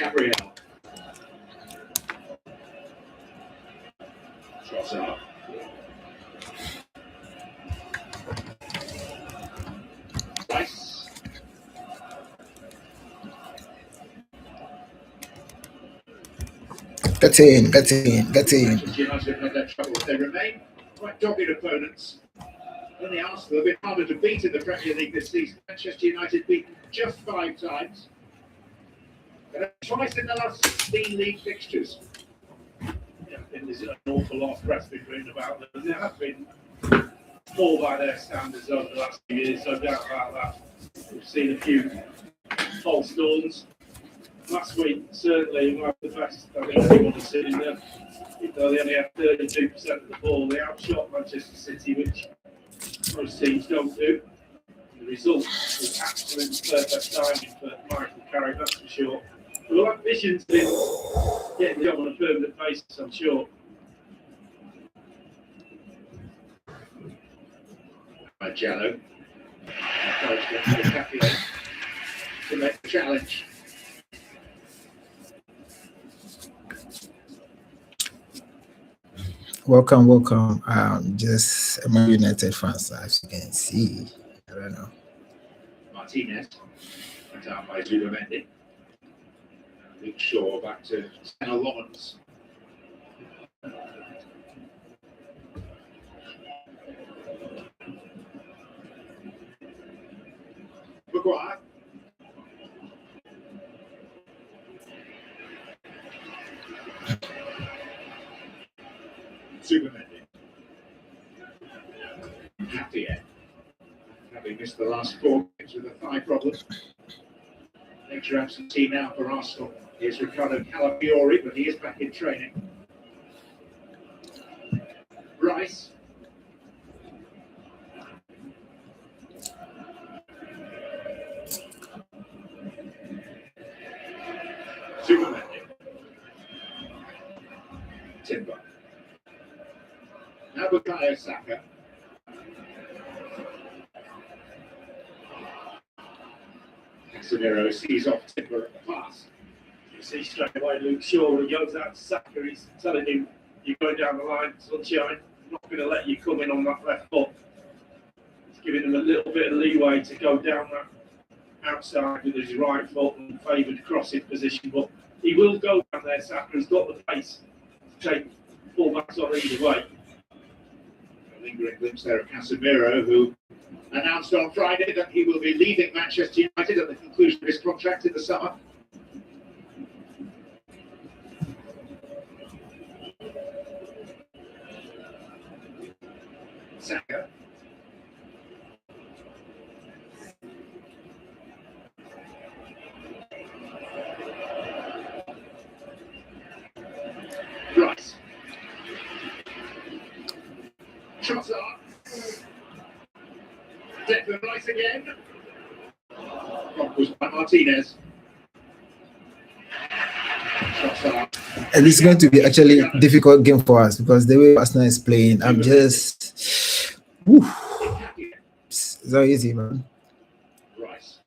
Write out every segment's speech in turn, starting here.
Gabriel. Trossard. Rice. Get in. Manchester United have had their troubles. They remain quite dogged opponents. Only Arsenal have been harder to beat in the Premier League this season. Manchester United beaten just 5 times. And twice in the last 16 league fixtures. Yeah, I think there's an awful lot of press been written about them. And they have been poor by their standards over the last few years, no doubt about that. We've seen a few false dawns. Last week, certainly, one of the best I think anyone has seen them. Even though they only had 32% of the ball, they outshot Manchester City, which most teams don't do. The result was absolutely perfect timing for Michael Carrick, that's for sure. We'll have visions of him getting the job on a permanent basis, I'm sure. Jello. To make the challenge. Welcome. Just a Man United fans, as you can see. I don't know. Martinez. Went out by Zubamendi. Luke Shaw back to Senna Lawrence. Maguire. Zubamendi. Happy having missed the last 4 games with a thigh problem. Major absentee now for Arsenal. Here's Ricardo Calafiori, but he is back in training. Rice. Zubamendi. Timber. Now Bukayo Saka. Casemiro sees off Timber at the pass. You see straight away Luke Shaw, when he goes out to Saka, he's telling him, you're going down the line, sunshine, I'm not going to let you come in on that left foot. He's giving him a little bit of leeway to go down that outside with his right foot and favoured crossing position, but he will go down there, Saka. He's got the pace to take full-backs on either way. A lingering glimpse there of Casemiro, who announced on Friday that he will be leaving Manchester United at the conclusion of his contract in the summer. Saka. Rice. Trossard. Declan Rice again. Was by Martinez. Trossard. And it's going to be actually a difficult game for us because the way Arsenal is playing, I'm just... Woo. It's not easy, man. Rice.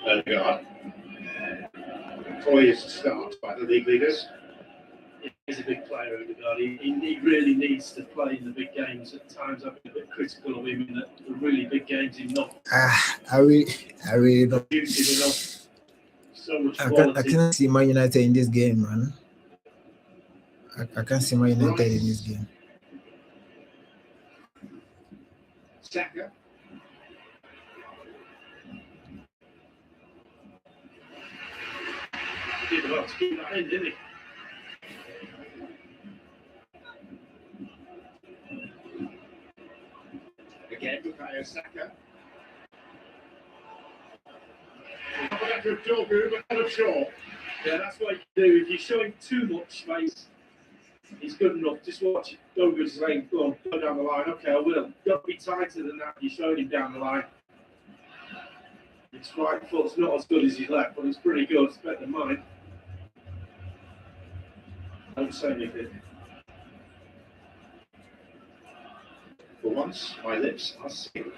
Odegaard. Poised start by the league leaders. He's a big player, Odegaard. He really needs to play in the big games. At times I've been a bit critical of him in the really big games. He's not I really don't. enough. So much quality. I can't see Man United in this game, man. I can't see Man United in this game. Saka. Did about to keep that in, didn't he? Again, Bukayo Saka. Not of Dogu, but not of Shaw. Yeah, that's what you do. If you show him too much space, he's good enough. Just watch it. Go good saying, go down the line. Okay, I will. Don't be tighter than that. You're showing him down the line. His right foot's not as good as his left, but it's pretty good. It's better than mine. Don't say anything. For once, my lips are sealed.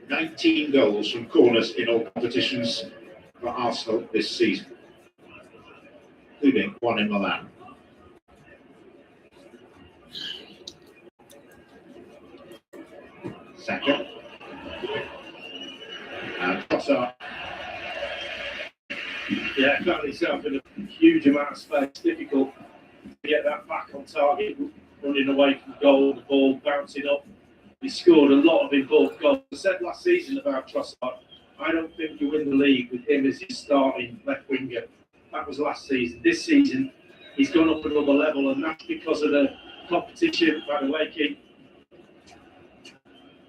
"19 goals from corners in all competitions for Arsenal this season, including one in Milan." Saka. And Trossard. Yeah, found himself in a huge amount of space. Difficult to get that back on target, running away from goal, the ball bouncing up. He scored a lot of involved goals. I said last season about Trossard, I don't think you win the league with him as your starting left winger. That was last season. This season, he's gone up another level, and that's because of the competition. By the way,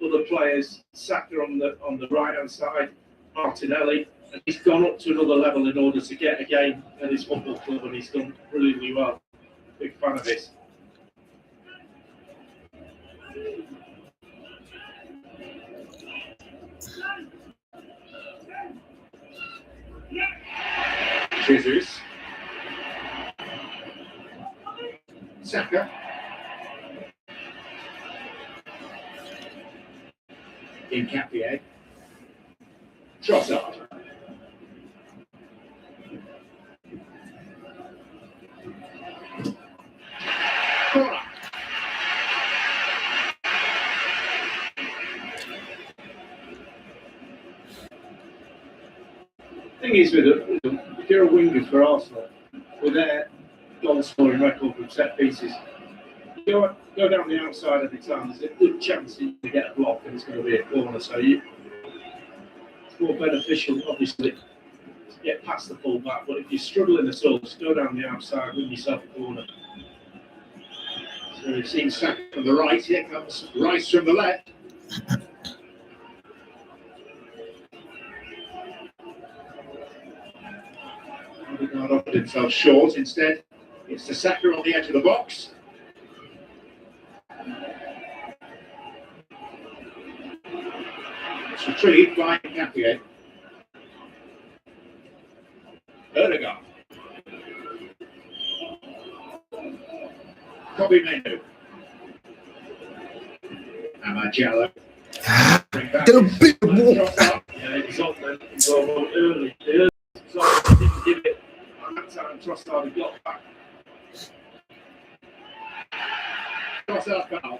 other players, Saka on the right hand side, Martinelli, and he's gone up to another level in order to get a game at his football club, and he's done brilliantly well. Big fan of his. Jesus. Saka. In Capier. Trossard. Corner. Thing is, if you're a winger for Arsenal, with their goal scoring record from set pieces, go down the outside every time. There's a good chance you get a block and it's going to be a corner. So it's more beneficial, obviously, to get past the fullback. But if you're struggling at all, just go down the outside, win yourself a corner. So we've seen Saka from the right. Here comes Rice from the left. Odegaard offered himself short. Instead, it's to Saka on the edge of the box. It's retrieved by Capier. Odegaard. Kobe Menu. Amajallo. The big ball. Yeah, he's up then. He's all early. So he didn't give it. And that time, Trossard had got back. Trossard foul.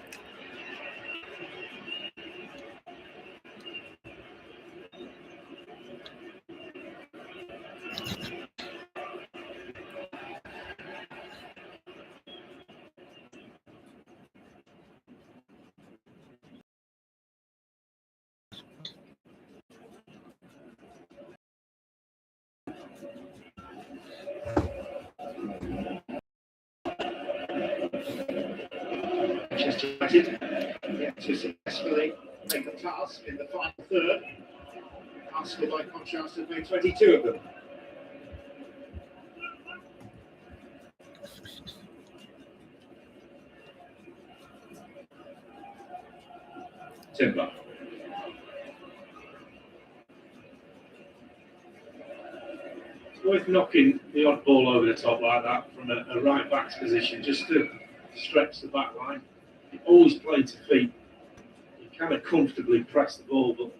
Manchester United yet to successfully make a task in the final third. Arsenal, by contrast, have made 22 of them. Timber. It's worth knocking the odd ball over the top like that from a right back's position just to stretch the back line. You always play to feet. You kind of comfortably press the ball, but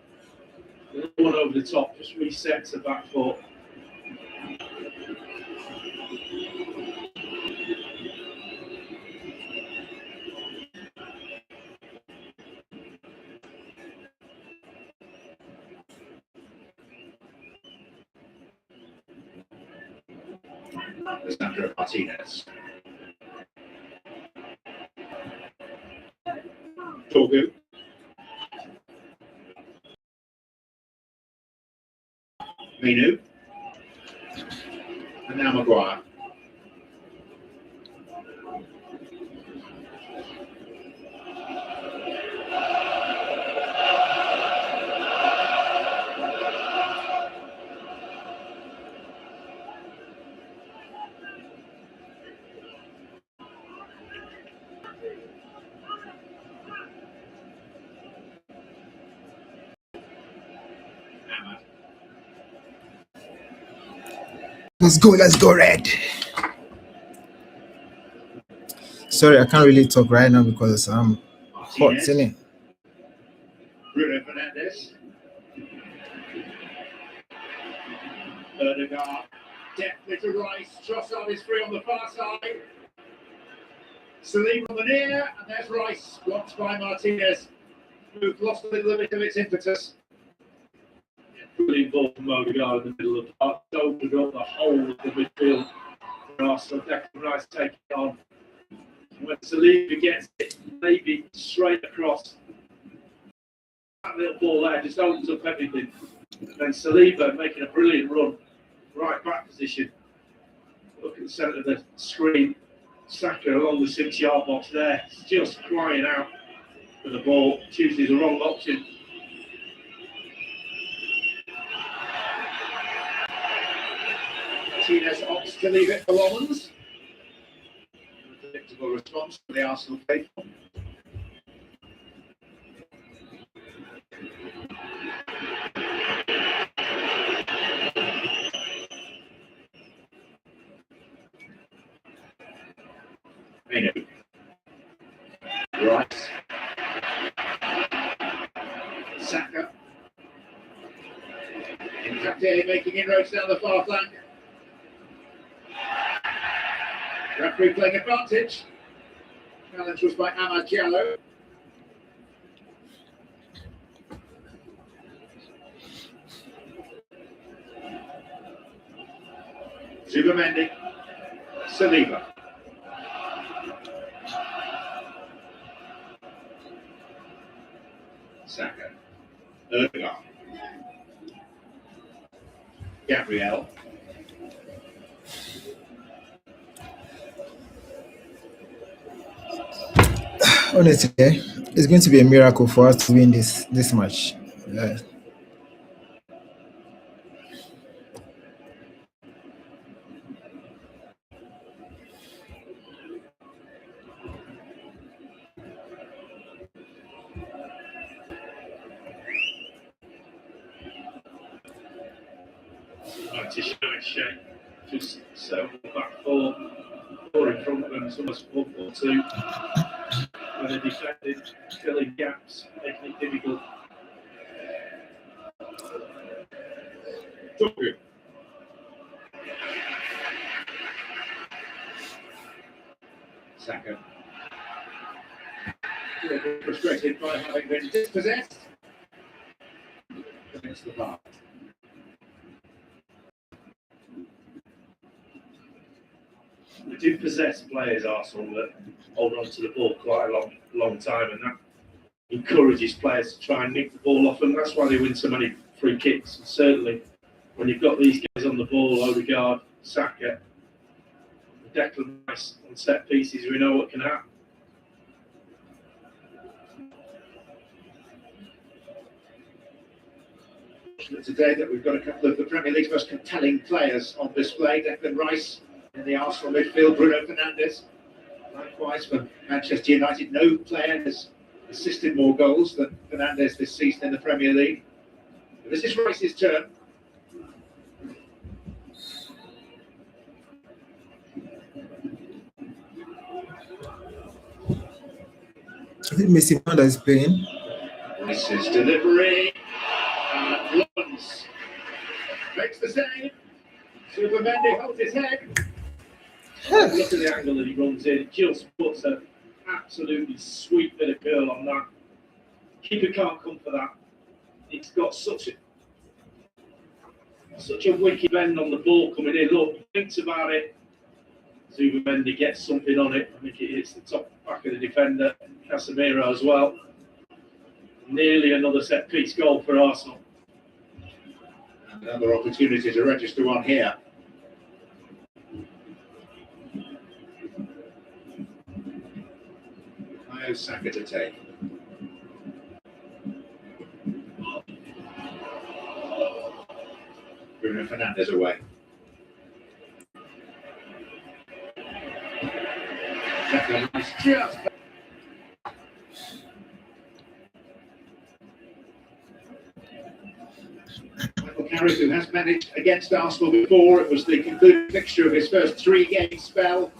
the one over the top just resets the back foot. Sandro Martinez. Torgu. Menu. And now Maguire. Ahmad. Let's go, Red. Sorry, I can't really talk right now because I'm hot, Martinez. isn't it? Bruno Fernandes. Erdegaard. Deftly to Rice. Trossard is free on the far side. Salim on the near, and there's Rice. Blocked by Martinez, who lost a little bit of its impetus. Brilliant ball from Odegaard in the middle of the park. Opened up the whole of the midfield for Arsenal. Declan Rice taking it on. When Saliba gets it, maybe straight across. That little ball there just opens up everything. And then Saliba making a brilliant run. Right back position. Look at the centre of the screen. Saka along the 6-yard box there. Just crying out for the ball. Chooses the wrong option. Martinez opts to leave it for Lawrence. Predictable response from the Arsenal faithful. Menu. Rice. Saka. Nkate making inroads down the far flank. Referee playing advantage. Challenge was by Amad Diallo. Zubamendi. Saliba. Saka. Erdegaard. Gabriel. Honestly, it's going to be a miracle for us to win this match. Yeah. Nice shape. Just so back four in front of them. It's almost 1-4-2. When they're defending, filling gaps, making it difficult. Doku. Saka. Frustrated by having been dispossessed. Against the bar. We do possess players, Arsenal, that hold on to the ball quite a long time, and that encourages players to try and nick the ball off them. That's why they win so many free kicks. And certainly, when you've got these guys on the ball, Odegaard, Saka, Declan Rice on set pieces, we know what can happen. Today that we've got a couple of the Premier League's most compelling players on display. Declan Rice in the Arsenal midfield, Bruno Fernandes. Likewise for Manchester United, no player has assisted more goals than Fernandes this season in the Premier League. But this is Rice's turn. I think Messi Manda is playing. Rice's delivery. And Lawrence makes the save. Zubamendi holds his head. Look at the angle that he runs in. Just puts an absolutely sweet bit of curl on that. Keeper can't come for that. It's got such a wicked bend on the ball coming in. Look, he thinks about it. Zubamendi gets something on it. I think it hits the top back of the defender. Casemiro as well. Nearly another set piece goal for Arsenal. Another opportunity to register one here. Saka to take. Bruno Fernandes away. Declan Rice just. Michael Carrick, who has managed against Arsenal before. It was the concluding fixture of his first 3-game spell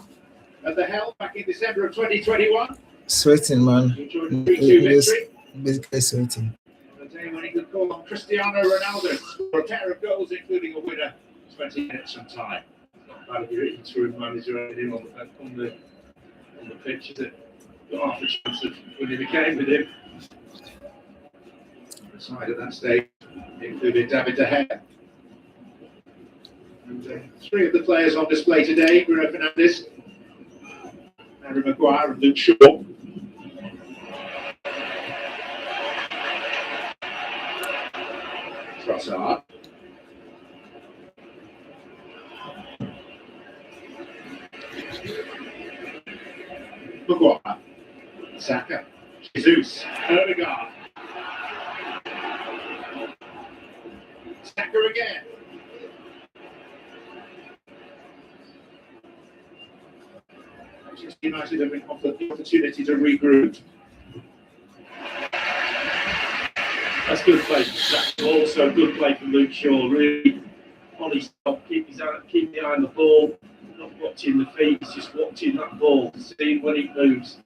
at the helm back in December of 2021. Sweating, man. He enjoyed a 3-2 victory. Basically sweating. On a day when he could call on Cristiano Ronaldo for a pair of goals, including a winner, 20 minutes from time. Not bad if you're interim manager or anything on the pitch, is it? Got half a chance of winning the game with him. The side at that stage included David De Gea. And 3 of the players on display today: Bruno Fernandes, Harry Maguire, and Luke Shaw. Trossard. Maguire. Saka. Jesus. Odegaard. Saka again. Manchester United have been offered the opportunity to regroup. That's good play from Saka. Also good play from Luke Shaw. Really on his top, keep the eye on the ball, not watching the feet. He's just watching that ball, seeing when it moves,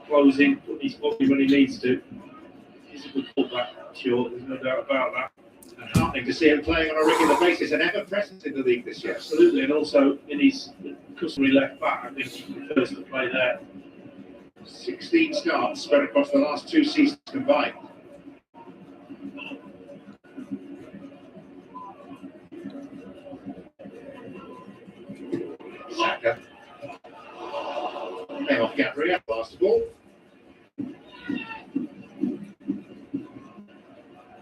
closing, putting his body when he needs to. He's a good fullback, Shaw. There's no doubt about that. And heartening to see him playing on a regular basis and ever present in the league this year. Absolutely, and also in his customary left back, I think he prefers to play there. 16 starts spread across the last 2 seasons combined. Saka. Came off Gabriel, last of all.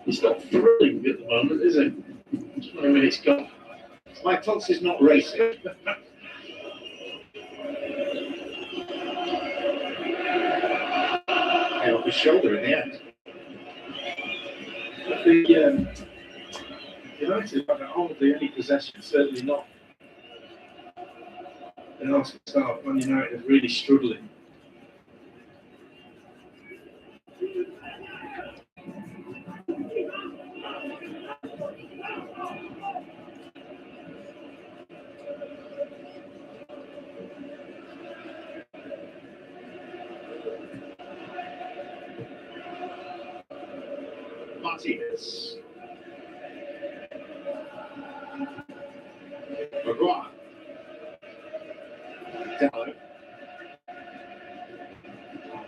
He's not thrilling at the moment, is it? 20 minutes gone. My pulse is not racing. Came off his shoulder in the end. The United have hardly any possession, certainly not. And Arsenal start, Man United are really struggling. Martinez. Maguire. Dallo.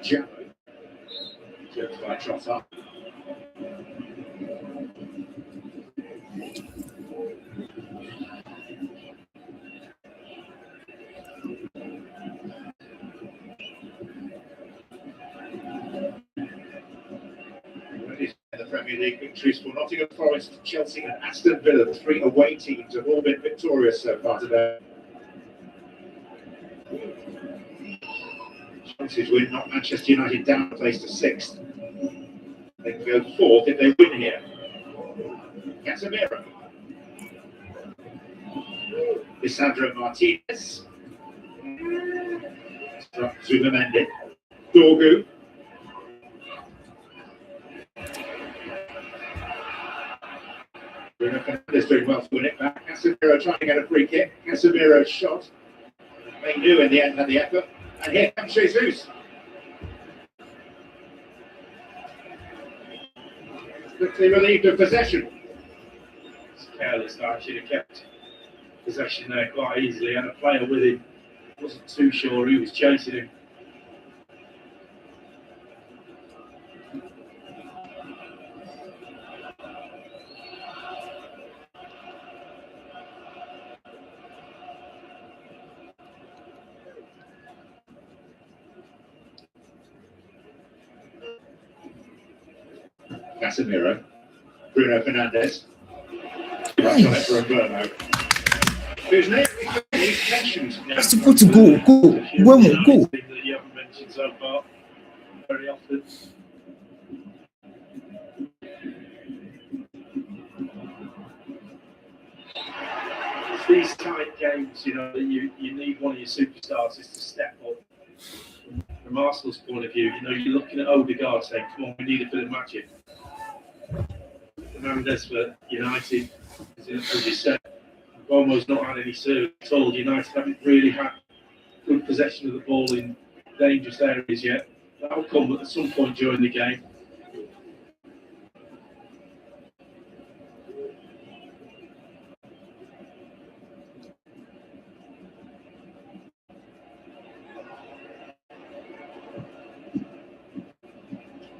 Jamo. Jerked by Trossard. The Premier League victories for Nottingham Forest, Chelsea and Aston Villa. The 3 away teams have all been victorious so far today. Chelsea's win knocked Manchester United down a place to 6th. They can go 4th if they win here. Casemiro. Lisandro Martinez. Zubimendi. Dorgu. Bruno Fernandes doing well to win it back. Casemiro trying to get a free kick. Casemiro's shot. They knew in the end had the effort. And here comes Jesus. Quickly relieved of possession. It's careless that I should have kept possession there quite easily. Had a player with him. Wasn't too sure he was chasing him. Casemiro, Bruno Fernandes, right on it for a Burno. Who's nearly his tensions. That's supposed to go. Go. That you haven't mentioned so far very often. It's these tight games, you know, that you need one of your superstars is to step up. From Arsenal's point of view, you know, you're looking at Odegaard saying, come on, we need a bit of magic. Fernandes for United, As you said, almost not had any service at all. United haven't really had good possession of the ball in dangerous areas yet. That will come at some point during the game.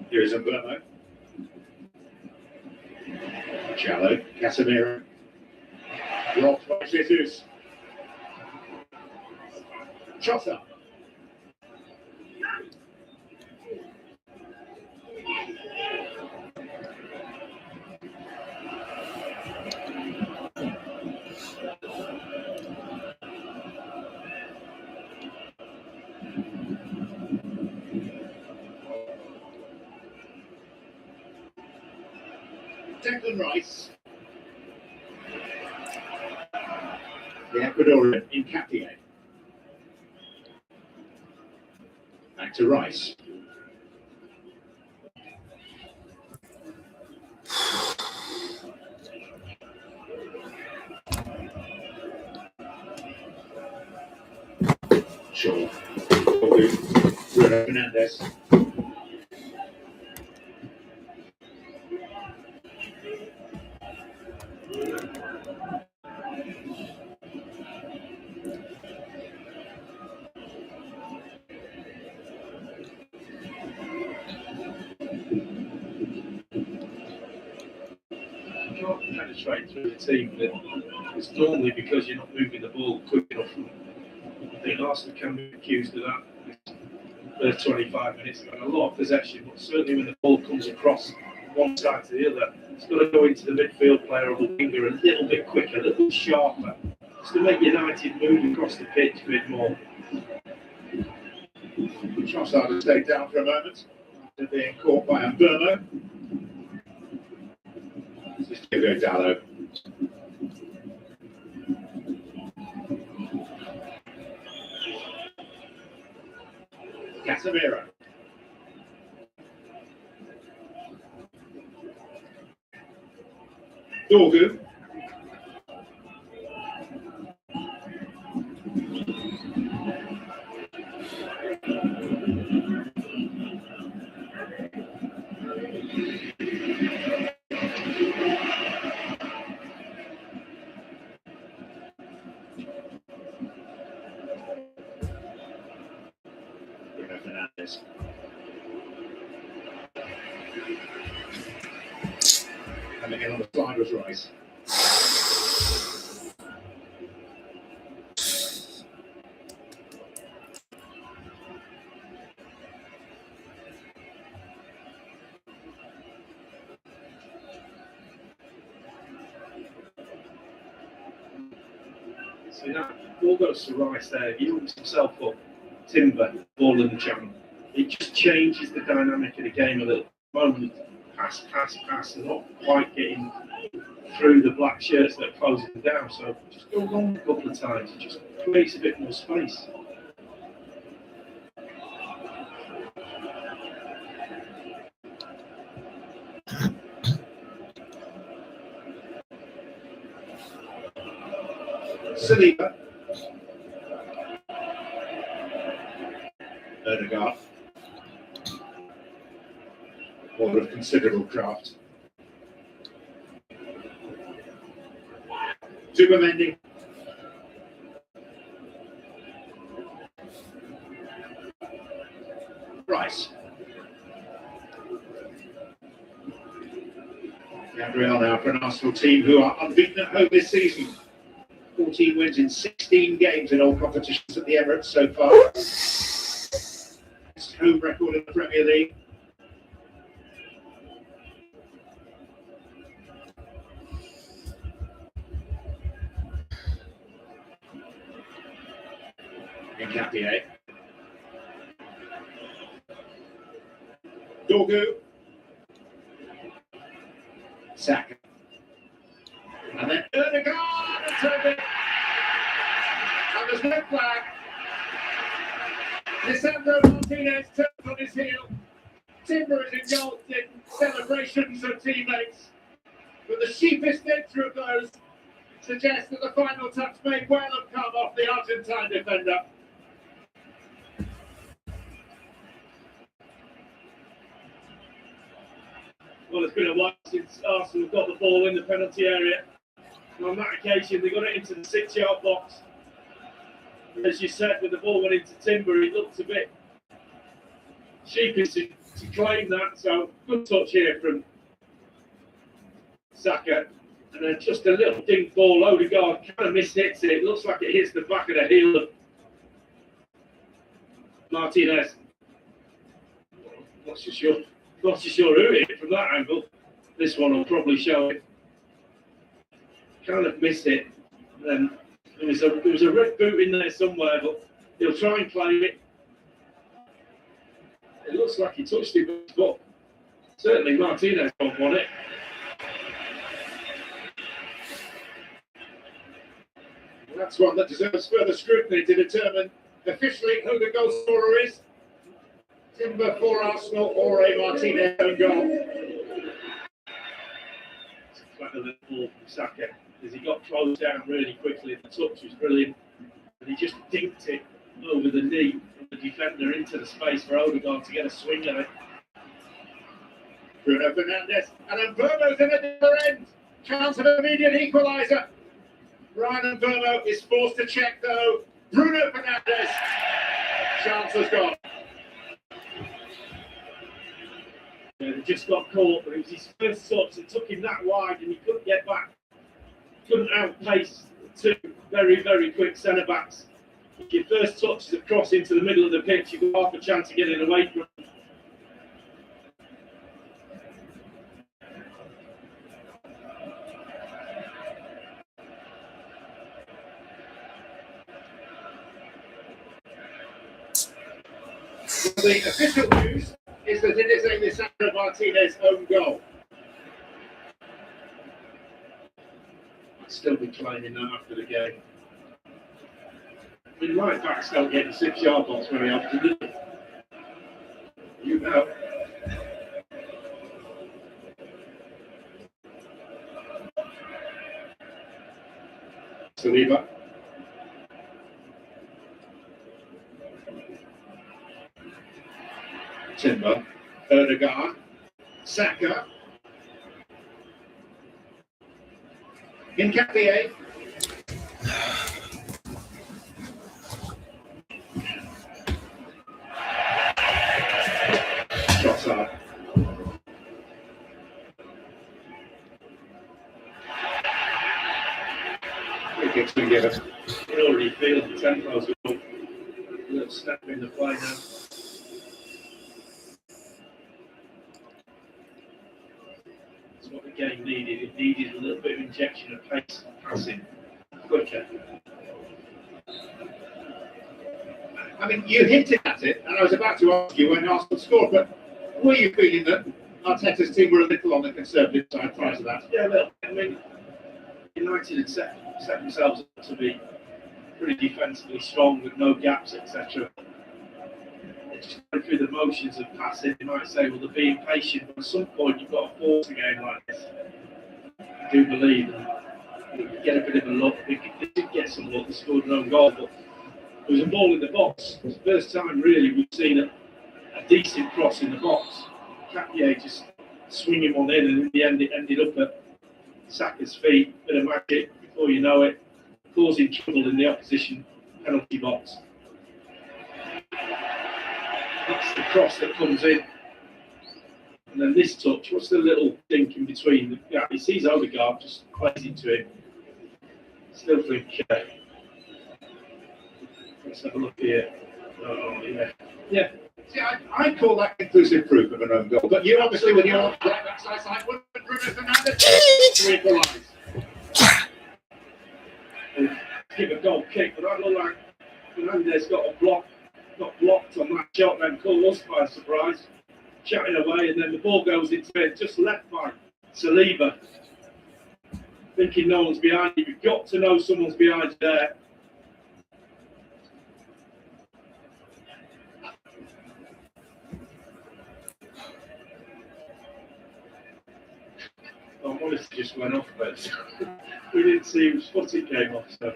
Here is Umbermo. Shallow. Casemiro. Blocked by Jesus. Shot up. Declan Rice. The Ecuadorian in Capier. Back to Rice. Shaw. Bruno Fernandes. Can't penetrate through the team, but it's normally because you're not moving the ball quick enough. I think Arsenal can be accused of that. First 25 minutes, they've had a lot of possession, but certainly when the ball comes across one side to the other, it's got to go into the midfield player or the winger a little bit quicker, a little sharper, just to make United move across the pitch a bit more. Trossard has stayed down for a moment after being caught by Umbermo. This is Diogo Dalot. Casemiro. Dorgu. Bruno Fernandes. Coming in on the side was Rice. So that ball goes to Rice there. He hooks himself up, Timber, ball in the jam. It just changes the dynamic of the game a little. Moment, pass, and not quite getting through the black shirts that are closing them down. So just go long a couple of times. It just creates a bit more space. Saliba. Erdegaard. Ball of considerable craft. Zubimendi. Rice. Gabriel now for an Arsenal team who are unbeaten at home this season. 14 wins in 16 games in all competitions at the Emirates so far. Best home record in the Premier League. Capier. Dorgu. Saka. And then Erdegaard and turned it. And there's no flag. Lisandro Martinez turns on his heel. Timber is engulfed in celebrations of teammates. But the sheepish bit through those suggests that the final touch may well have come off the Argentine defender. Well, it's been a while since Arsenal got the ball in the penalty area. And on that occasion, they got it into the 6-yard box. As you said, when the ball went into Timber, it looked a bit sheepish to claim that. So, good touch here from Saka. And then just a little dink ball, Odegaard kind of mishits it. It looks like it hits the back of the heel of Martinez. Not so sure who hit it from that angle. This one will probably show it. Kind of missed it. And then there was a red boot in there somewhere, but he'll try and claim it. It looks like he touched it, but certainly Martinez won't want it. That's one that deserves further scrutiny to determine officially who the goal scorer is. Timber for Arsenal or a Martinez own goal. It's a clever little ball from Saka, because he got closed down really quickly. The touch was brilliant, and he just dinked it over the knee of the defender into the space for Odegaard to get a swing at it. Bruno Fernandes, and then Burmo's in at the other end. Chance of an immediate equaliser. Ryan Burmo is forced to check though. Bruno Fernandes. Chance has gone. Yeah, they just got caught, but it was his first touch. It took him that wide and he couldn't get back. Couldn't outpace two very, very quick centre backs. If your first touch is a cross into the middle of the pitch, you've got half a chance of getting away from it. The official news is that it is a Lisandro Martinez own goal. I'd still be claiming that after the game. I mean, right backs don't get the 6-yard box very often, do they? You know. Saliba. Timber. Odegaard. Saka. Nketiah. Shots up. Free kick's been given. You can already feel the tempo's up. A little step in the play now. That's what the game needed. It needed a little bit of injection of pace and passing quicker. I mean, you hinted at it, and I was about to ask you when Arsenal scored, but were you feeling that Arteta's team were a little on the conservative side prior to that? Yeah, well, I mean, United had set themselves up to be pretty defensively strong with no gaps, etc. They're just going through the motions of passing. You might say, well, they're being patient, but at some point you've got to force a game like this. I do believe you get a bit of a luck. They did get some luck. They scored an own goal, but there was a ball in the box. It's the first time really we've seen a decent cross in the box. Nketiah just swinging one in, and in the end it ended up at Saka's feet. Bit of magic before you know it, causing trouble in the opposition penalty box. That's the cross that comes in. And then this touch, what's the little dink in between? Yeah, he sees Odegaard, just plays into him. Still think, let's have a look here. Oh, yeah. Yeah. See, I call that conclusive proof of an own goal, but you obviously, with your right back side, wouldn't Bruno Fernandes to equalise. Give a goal kick, but that looked like Fernandes got blocked on that shot, then caught us by surprise, chatting away, and then the ball goes into it, just left by Saliba. Thinking no one's behind you. You've got to know someone's behind you there. Oh, honestly, just went off, but we didn't see whose foot it came off. So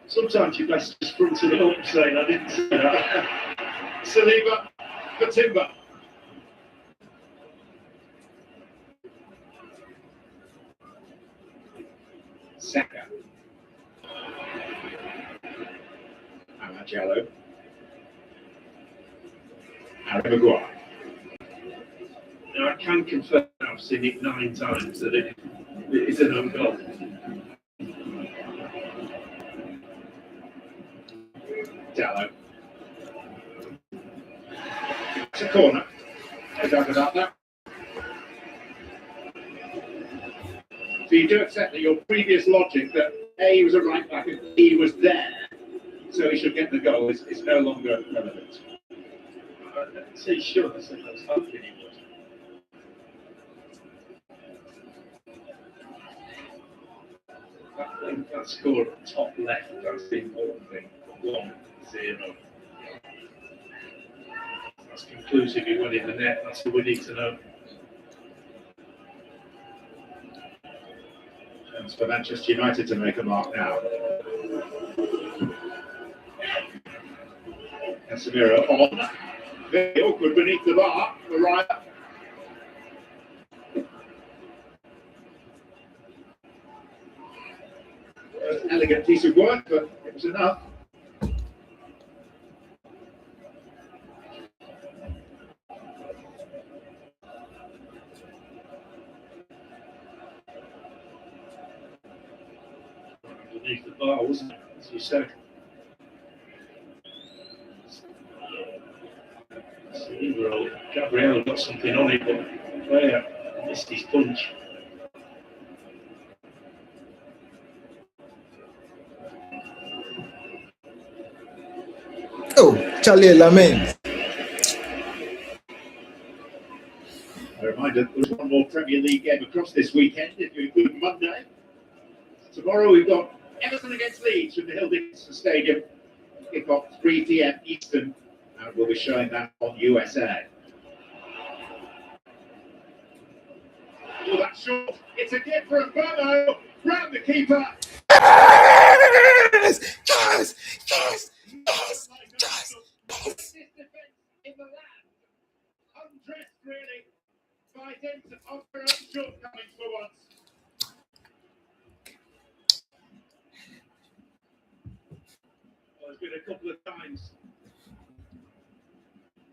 sometimes you best just fronting it up, saying I didn't see that. Saliba for Timber. Saka. Amagello. Harry Maguire. Now, I can confirm I've seen it 9 times that it is an own goal. Dallo. It's a corner. No doubt about that. So you do accept that your previous logic that A was a right back and E was there, so he should get the goal is no longer relevant. I didn't say sure, I said I was hoping he would. That score at the top left, that's the important thing. 1-0. That's conclusive, you're winning the net, that's what we need to know. Chance for Manchester United to make a mark now. Casemiro on. Very awkward beneath the bar for Ryan. An elegant piece of work, but it was enough. Underneath the bar, wasn't it? As you said. Gabriel got something on it, but player missed his punch. Oh, Charlie Lamens. A reminder, there's one more Premier League game across this weekend. If you include Monday, tomorrow we've got Everton against Leeds from the Hill Dickinson Stadium. Kick off 3 p.m. Eastern, and we'll be showing that on USA. Oh, that's short. It's a gift for Burno. Round the keeper. Yes! Yes! Yes! Yes! Yes! This defense in the land, undressed really, by dint of their own shortcomings for once. Well, there's been a couple of times.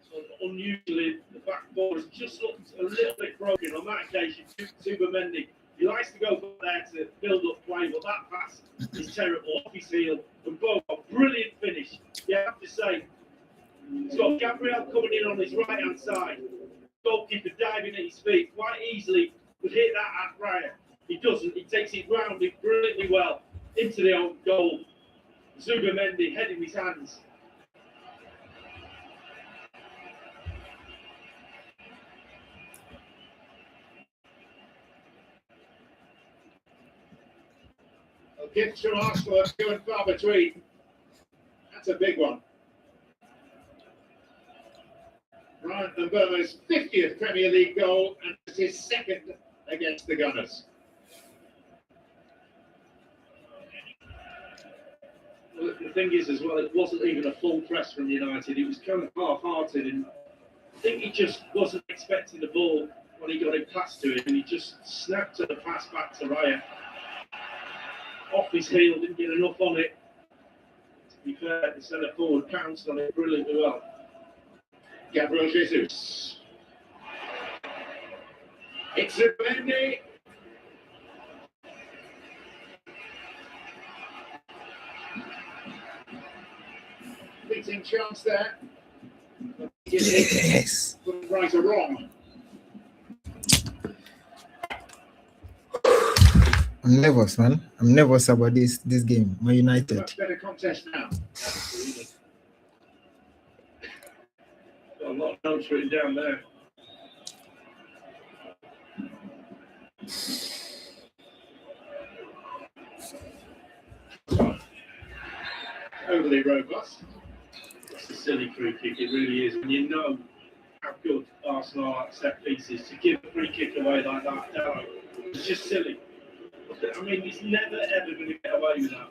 So unusually, the back four has just looked a little bit broken. On that occasion, Zubimendi, he likes to go there to build up play, but that pass is terrible off his heel. And both a brilliant finish. You have to say, he's got Gabriel coming in on his right hand side. Goalkeeper diving at his feet quite easily. Could hit that at Ryan. He doesn't. He takes it round it brilliantly well into the own goal. Zubimendi head in his hands. Gifts from Arsenal are few and far between. That's a big one. Ryan Mbeumo's 50th Premier League goal, and it's his second against the Gunners. Well, the thing is, as well, it wasn't even a full press from United. It was kind of half-hearted, and I think he just wasn't expecting the ball when he got it passed to him, and he just snapped the pass back to Raya. Off his heel, didn't get enough on it. To be fair, the centre forward pounced on it brilliantly well. Gabriel Jesus. It's Zubimendi. Fleeting chance there. Yes. Right or wrong. I'm nervous, man. I'm nervous about this game. Man United. Much better contest now. Absolutely. Got a lot of notes written down there. Overly robust. It's a silly free kick, it really is. When you know how good Arsenal are at set pieces, to give free kick away like that. No, it's just silly. I mean, he's never ever going to get away with that.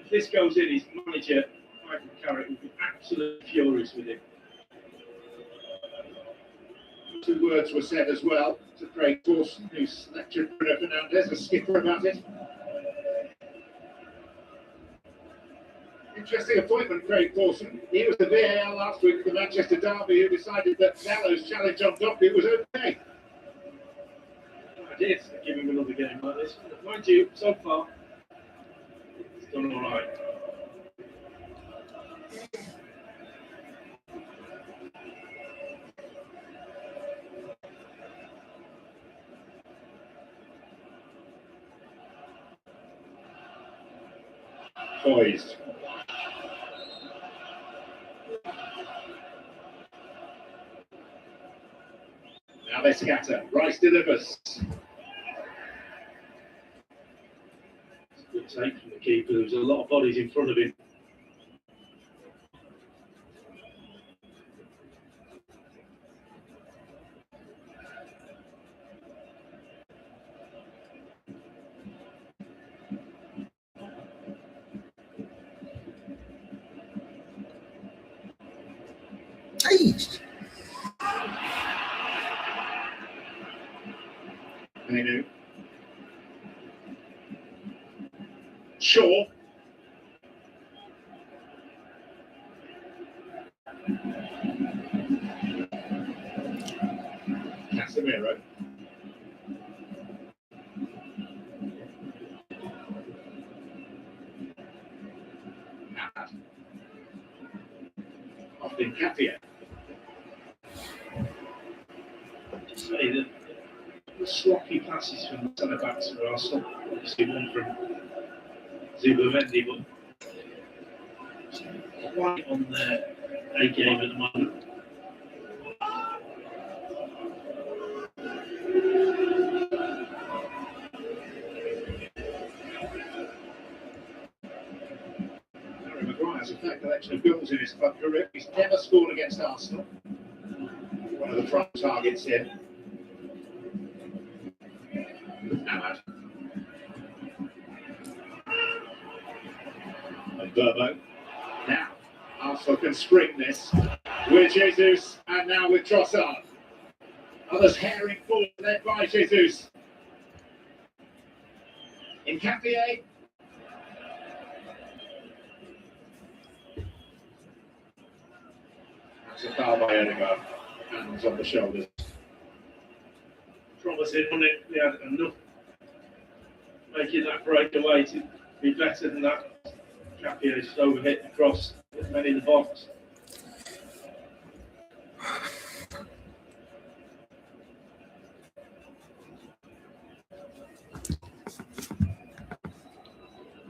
If this goes in, his manager, Michael Carrick, will be absolutely furious with him. 2 words were said as well to Craig Dawson, who's lectured Bruno Fernandes, a skipper, about it. Interesting appointment, Craig Dawson. He was the VAR last week at the Manchester Derby who decided that Gallows' challenge on Dombey was okay. I did give him another game like this. Mind you, so far, it's done all right. Poised. Now they scatter. Rice delivers. It's a good take from the keeper. There's a lot of bodies in front of him. Hey. Menu. Shaw. Casemiro. Off in Katia. Say that the sloppy passes from the centre backs for Arsenal. Obviously one from Zubomendi, but quite on their A game at the moment. Harry Maguire's a fair collection of goals in his club career. He's never scored against Arsenal. One of the prime targets here. Ahmad. And Burbo. Now, Arsenal can spring this with Jesus and now with Trossard. Others herring forward, led by Jesus. In Capier. That's a foul by Odegaard. Hands on the shoulders. Promising on it, they had enough making that breakaway to be better than that. Capier just overhit the cross, men in the box.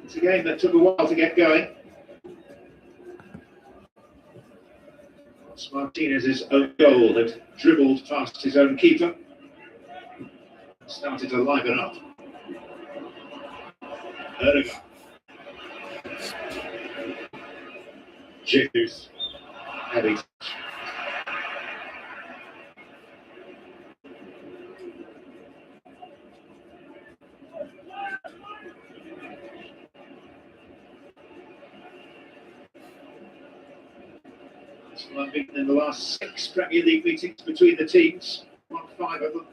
It's a game that took a while to get going. Martinez's own goal had dribbled past his own keeper. Started to liven up. Odegaard. Jesus. Heavy touch. Arsenal unbeaten in the last 6 Premier League meetings between the teams. Won 5 of them.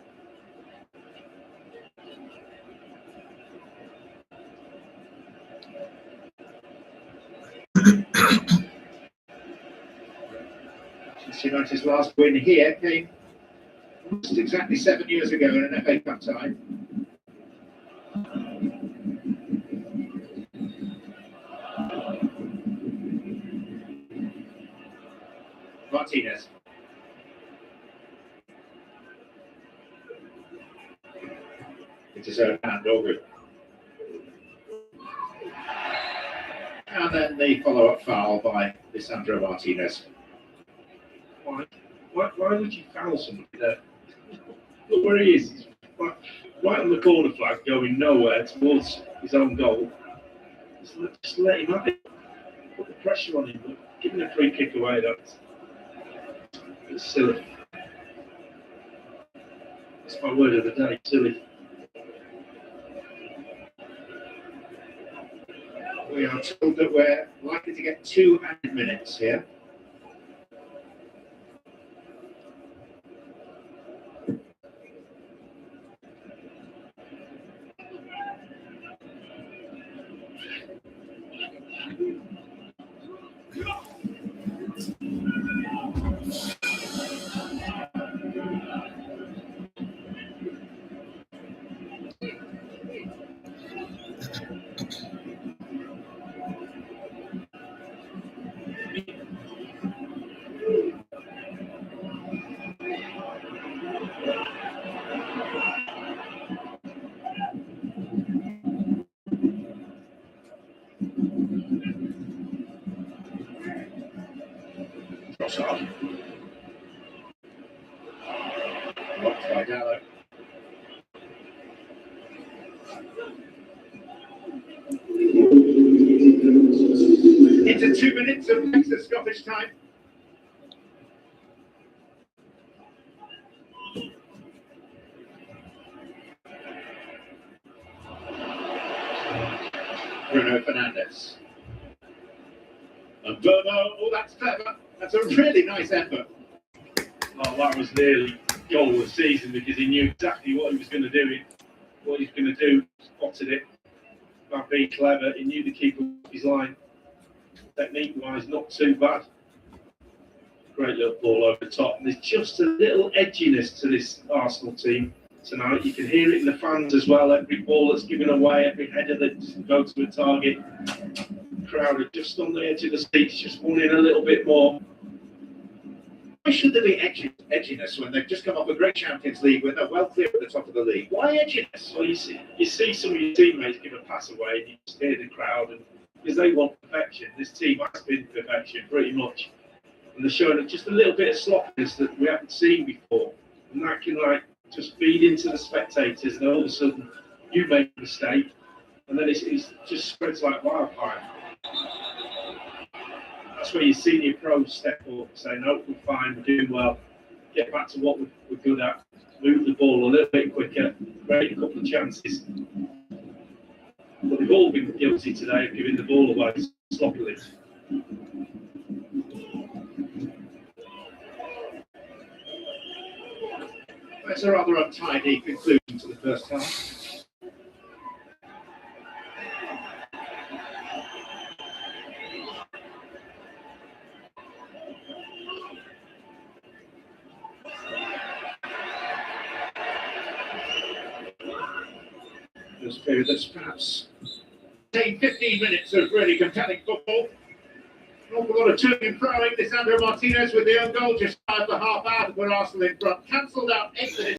Manchester United's last win here came almost exactly 7 years ago in an FA Cup tie. Martinez. It's his own hand, all good. And then the follow-up foul by Lisandro Martinez. Why would you foul somebody there? Look where he is. He's right on the corner flag, going nowhere towards his own goal. Just let him have it. Put the pressure on him. But giving a free kick away, it's silly. my word of the day, silly. We are told that we're likely to get 2 added minutes here. Cross on. Blocked by Dallo. Into 2 minutes of extra Scottish time. Bruno Fernandes. And Burmo, oh, that's clever. That's a really nice effort. Oh, that was nearly goal of the season because he knew exactly what he was going to do. What he's going to do, spotted it. About being clever, he knew the keeper was his line. Technique-wise, not too bad. Great little ball over the top. There's just a little edginess to this Arsenal team tonight. You can hear it in the fans as well. Every ball that's given away, every header that doesn't go to a target. The crowd are just on the edge of the seats, just wanting a little bit more. Why should there be edginess when they've just come off a great Champions League when they're well clear at the top of the league? Why edginess? Well, you see some of your teammates give a pass away and you just hear the crowd, and because they want perfection. This team has been perfection pretty much. And they're showing just a little bit of sloppiness that we haven't seen before. And that can just feed into the spectators, and all of a sudden you make a mistake and then it just spreads like wildfire. That's where your senior pros step up and say, no, we're fine, we're doing well, get back to what we're good at, move the ball a little bit quicker, create a couple of chances. But they've all been guilty today of giving the ball away sloppily. That's a rather untidy conclusion to the first half. This period that's perhaps 10-15 minutes of really compelling football. An awful lot of toing and froing. Lisandro Martinez with the own goal just out of the half hour to put Arsenal in front. Cancelled out, exited.